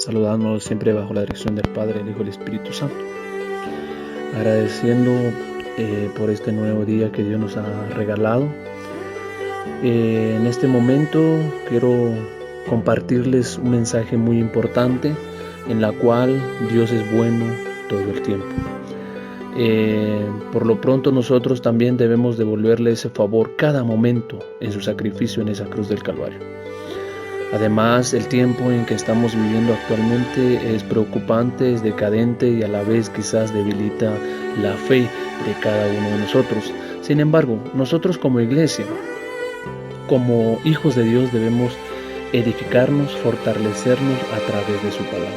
saludándonos siempre bajo la dirección del Padre, el Hijo y el Espíritu Santo. Agradeciendo por este nuevo día que Dios nos ha regalado. En este momento quiero compartirles un mensaje muy importante en la cual Dios es bueno todo el tiempo. Por lo pronto nosotros también debemos devolverle ese favor cada momento en su sacrificio en esa cruz del Calvario. Además, el tiempo en que estamos viviendo actualmente es preocupante, es decadente y a la vez quizás debilita la fe de cada uno de nosotros. Sin embargo, nosotros como iglesia, como hijos de Dios, debemos edificarnos, fortalecernos a través de su palabra.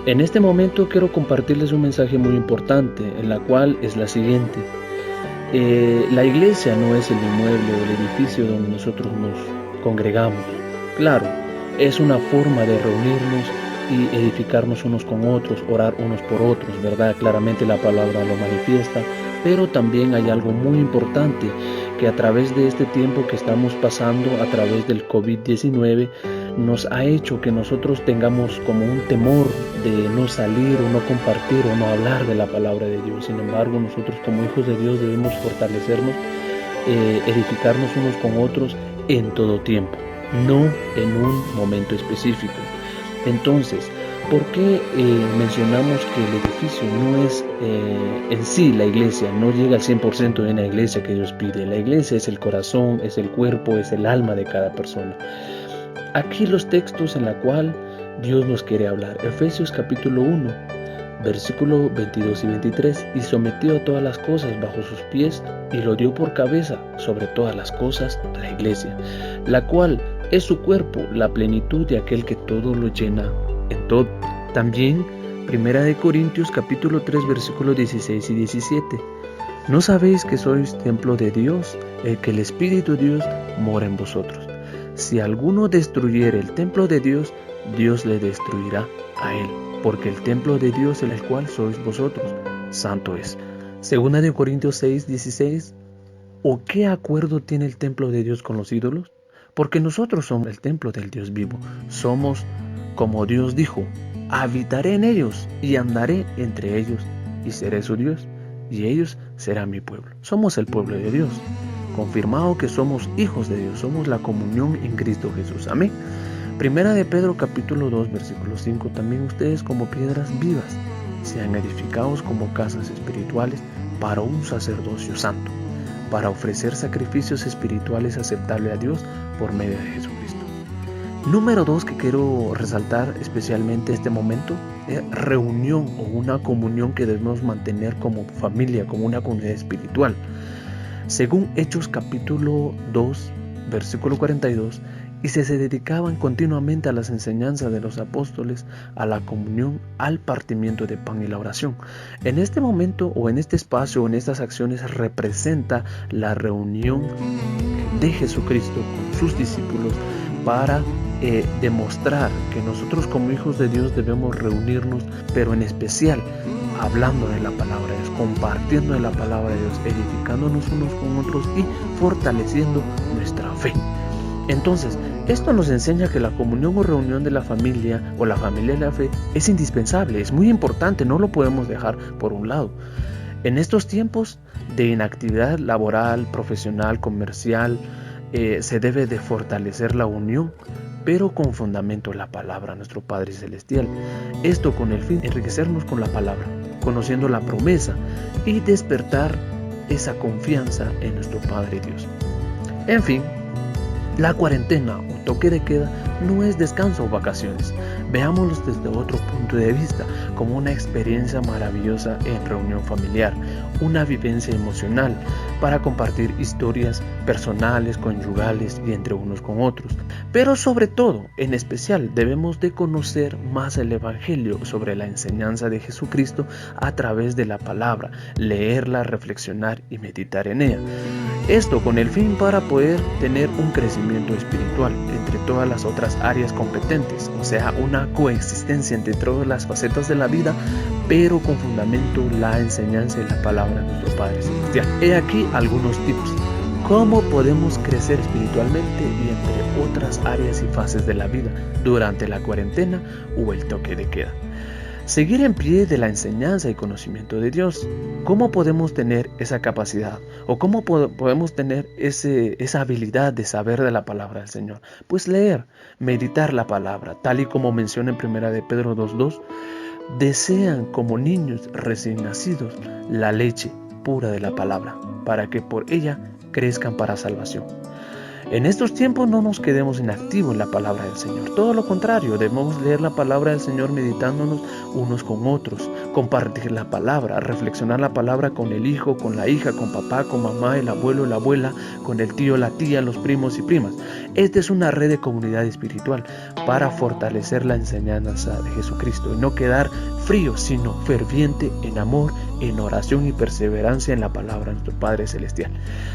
En este momento quiero compartirles un mensaje muy importante, en la cual es la siguiente. La iglesia no es el inmueble o el edificio donde nosotros nos congregamos. Claro, es una forma de reunirnos y edificarnos unos con otros, orar unos por otros, ¿verdad? Claramente la palabra lo manifiesta, pero también hay algo muy importante que a través de este tiempo que estamos pasando, a través del COVID-19, nos ha hecho que nosotros tengamos como un temor de no salir o no compartir o no hablar de la palabra de Dios. Sin embargo, nosotros como hijos de Dios debemos fortalecernos, edificarnos unos con otros en todo tiempo, no en un momento específico. Entonces, ¿por qué mencionamos que el edificio no es en sí la iglesia? No llega al 100% de la iglesia que Dios pide. La iglesia es el corazón, es el cuerpo, es el alma de cada persona. Aquí los textos en la cual Dios nos quiere hablar. Efesios capítulo 1, versículo 22 y 23. Y sometió a todas las cosas bajo sus pies y lo dio por cabeza sobre todas las cosas a la iglesia, la cual es su cuerpo, la plenitud de aquel que todo lo llena en todo. También, 1 Corintios capítulo 3, versículos 16 y 17. ¿No sabéis que sois templo de Dios, que el Espíritu de Dios mora en vosotros? Si alguno destruyere el templo de Dios, Dios le destruirá a él, porque el templo de Dios, el cual sois vosotros, santo es. 2 Corintios 6, 16. ¿O qué acuerdo tiene el templo de Dios con los ídolos? Porque nosotros somos el templo del Dios vivo. Somos, como Dios dijo, habitaré en ellos y andaré entre ellos y seré su Dios y ellos serán mi pueblo. Somos el pueblo de Dios, confirmado que somos hijos de Dios, somos la comunión en Cristo Jesús. Amén. Primera de Pedro capítulo 2 versículo 5. También ustedes como piedras vivas sean edificados como casas espirituales para un sacerdocio santo, para ofrecer sacrificios espirituales aceptables a Dios por medio de Jesucristo. Número 2 que quiero resaltar especialmente este momento es reunión o una comunión que debemos mantener como familia, como una comunidad espiritual. Según Hechos capítulo 2, versículo 42, y se dedicaban continuamente a las enseñanzas de los apóstoles, a la comunión, al partimiento de pan y la oración. En este momento o en este espacio o en estas acciones representa la reunión de Jesucristo con sus discípulos para demostrar que nosotros como hijos de Dios debemos reunirnos, pero en especial hablando de la palabra de Dios, compartiendo de la palabra de Dios, edificándonos unos con otros y fortaleciendo nuestra fe. Entonces, esto nos enseña que la comunión o reunión de la familia o la familia de la fe es indispensable, es muy importante, no lo podemos dejar por un lado. En estos tiempos de inactividad laboral, profesional, comercial, se debe de fortalecer la unión, pero con fundamento en la palabra, nuestro Padre Celestial. Esto con el fin de enriquecernos con la palabra, conociendo la promesa y despertar esa confianza en nuestro Padre Dios. En fin, la cuarentena o toque de queda no es descanso o vacaciones. Veámoslo desde otro punto de vista, como una experiencia maravillosa en reunión familiar, una vivencia emocional para compartir historias personales, conyugales y entre unos con otros. Pero sobre todo, en especial, debemos de conocer más el Evangelio sobre la enseñanza de Jesucristo a través de la palabra, leerla, reflexionar y meditar en ella. Esto con el fin para poder tener un crecimiento espiritual entre todas las otras áreas competentes, o sea, una coexistencia entre todas las facetas de la vida, pero con fundamento la enseñanza y la palabra de nuestro Padre Celestial. He aquí algunos tips. cómo podemos crecer espiritualmente y entre otras áreas y fases de la vida durante la cuarentena o el toque de queda. Seguir en pie de la enseñanza y conocimiento de Dios. ¿Cómo podemos tener esa capacidad? ¿O cómo podemos tener esa habilidad de saber de la palabra del Señor? Pues leer, meditar la palabra, tal y como menciona en 1 de Pedro 2:2. Desean como niños recién nacidos la leche pura de la palabra, para que por ella crezcan para salvación. En estos tiempos no nos quedemos inactivos en la palabra del Señor. Todo lo contrario, debemos leer la palabra del Señor meditándonos unos con otros, compartir la palabra, reflexionar la palabra con el hijo, con la hija, con papá, con mamá, el abuelo, la abuela, con el tío, la tía, los primos y primas. Esta es una red de comunidad espiritual para fortalecer la enseñanza de Jesucristo y no quedar frío, sino ferviente en amor, en oración y perseverancia en la palabra de nuestro Padre Celestial.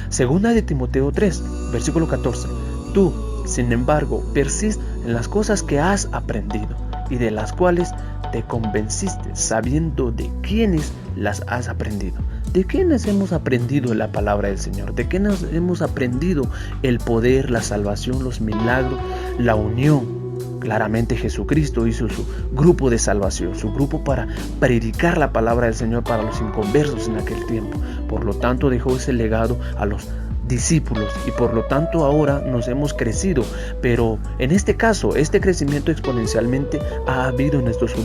Segunda de Timoteo 3, versículo 14. Tú, sin embargo, persiste en las cosas que has aprendido y de las cuales te convenciste, sabiendo de quiénes las has aprendido. ¿De quiénes hemos aprendido la palabra del Señor? ¿De quiénes hemos aprendido el poder, la salvación, los milagros, la unión? Claramente Jesucristo hizo su grupo de salvación, su grupo para predicar la palabra del Señor para los inconversos en aquel tiempo. Por lo tanto, dejó ese legado a los discípulos y por lo tanto ahora nos hemos crecido, pero en este caso este crecimiento exponencialmente ha habido en estas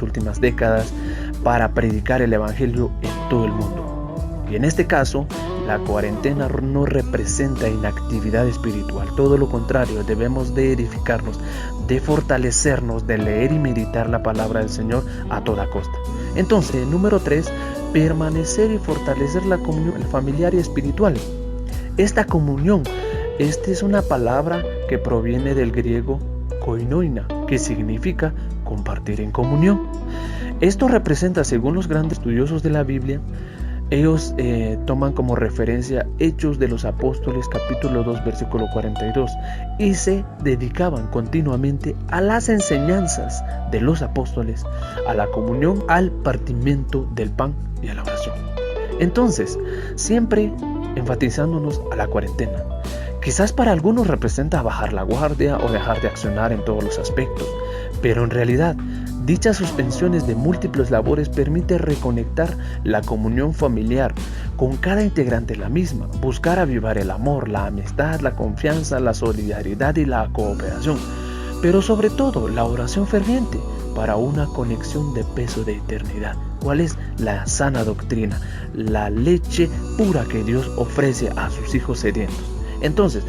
últimas décadas para predicar el evangelio en todo el mundo. Y en este caso la cuarentena no representa inactividad espiritual, todo lo contrario, debemos de edificarnos, de fortalecernos, de leer y meditar la palabra del Señor a toda costa. Entonces, número 3, permanecer y fortalecer la comunión familiar y espiritual. Esta comunión, esta es una palabra que proviene del griego koinonia, que significa compartir en comunión. Esto representa, según los grandes estudiosos de la Biblia, ellos toman como referencia Hechos de los Apóstoles capítulo 2 versículo 42 y se dedicaban continuamente a las enseñanzas de los apóstoles, a la comunión, al partimiento del pan y a la oración. Entonces, siempre enfatizándonos a la cuarentena. Quizás para algunos representa bajar la guardia o dejar de accionar en todos los aspectos, pero en realidad dichas suspensiones de múltiples labores permite reconectar la comunión familiar con cada integrante de la misma, buscar avivar el amor, la amistad, la confianza, la solidaridad y la cooperación, pero sobre todo la oración ferviente para una conexión de peso de eternidad. ¿Cuál es la sana doctrina? La leche pura que Dios ofrece a sus hijos sedientos. Entonces,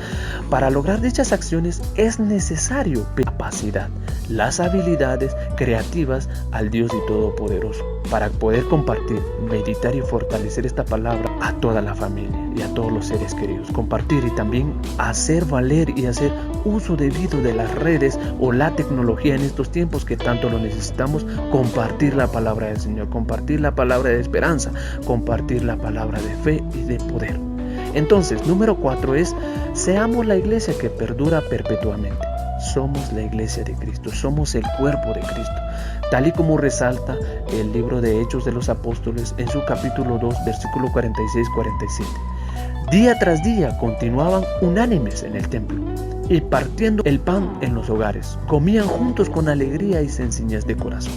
para lograr dichas acciones es necesario capacidad, las habilidades creativas al Dios y Todopoderoso, para poder compartir, meditar y fortalecer esta palabra a toda la familia y a todos los seres queridos. Compartir y también hacer valer y hacer uso debido de las redes o la tecnología en estos tiempos que tanto lo necesitamos. Compartir la palabra del Señor, compartir la palabra de esperanza, compartir la palabra de fe y de poder. Entonces, número 4 es, seamos la iglesia que perdura perpetuamente. Somos la iglesia de Cristo, somos el cuerpo de Cristo, tal y como resalta el libro de Hechos de los Apóstoles en su capítulo 2, versículo 46-47. Día tras día continuaban unánimes en el templo y partiendo el pan en los hogares, comían juntos con alegría y sencillez de corazón,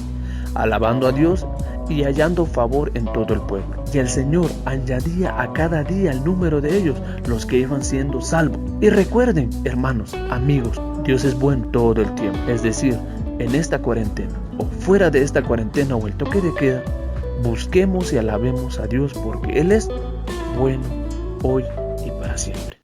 alabando a Dios y hallando favor en todo el pueblo. Y el Señor añadía a cada día el número de ellos, los que iban siendo salvos. Y recuerden, hermanos, amigos, Dios es bueno todo el tiempo. Es decir, en esta cuarentena o fuera de esta cuarentena o el toque de queda, busquemos y alabemos a Dios porque Él es bueno hoy y para siempre.